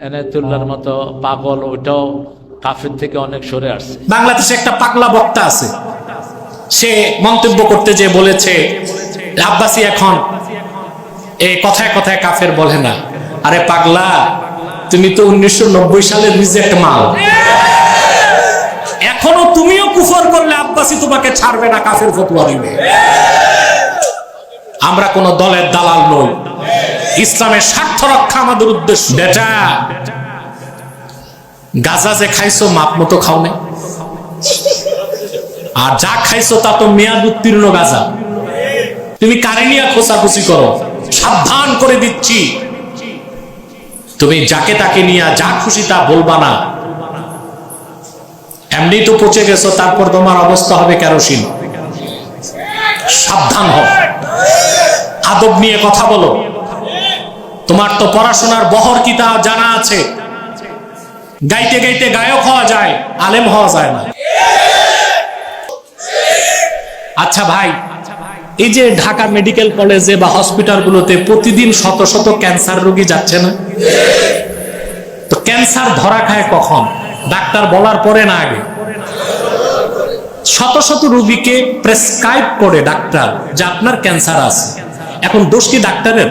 এনায়েতুল্লাহর মতো পাগল, ওইটাও কাফের থেকে অনেক সরে আসছে। বাংলাদেশে একটা পাগলা বক্তা আছে, সে মন্তব্য করতে যে বলেছে আব্বাসী এখন এই কথায় কথায় কাফের বলে না। আরে পাগলা, তুমি তো 1990 সালের রিজেক্ট মাল। এখনো তুমিও কুফর করলে আব্বাসী তোমাকে ছাড়বে না, কাফের ফতোয়া দিবে। আমরা কোন দলের দালাল নই, ইসলামের স্বার্থ রক্ষা আমাদের উদ্দেশ্য। বেটা, গাঁজা যে খাইছো মাপ মতো খাও না, আর যা খাইছো তা তো মেয়াদ উত্তীর্ণ গাঁজা। তুমি কারে নিয়ে খোঁচাখুচি করো? সাবধান করে দিচ্ছি, তুমি যাকে তাকে নিয়ে যা খুশি তা বলবা না। এমনি তো পচে গেছো, তারপর তোমার অবস্থা হবে কেরোসিন। সাবধান হও, আদব নিয়ে কথা বলো। তোমার তো পড়াশোনার বহর কি তা জানা আছে। গাইতে গাইতে গায়ক হওয়া যায়, আলেম হওয়া যায় না। আচ্ছা ভাই, এই যে ঢাকা মেডিকেল কলেজে বা হসপিটালগুলোতে প্রতিদিন শত শত ক্যান্সার রোগী যাচ্ছে না? তো ক্যান্সার ধরা খায় কখন? ডাক্তার বলার পরে না আগে? শত শত রোগীকে প্রেসক্রাইব করে ডাক্তার যে আপনার ক্যান্সার আছে। এখন দোষ কি ডাক্তারের?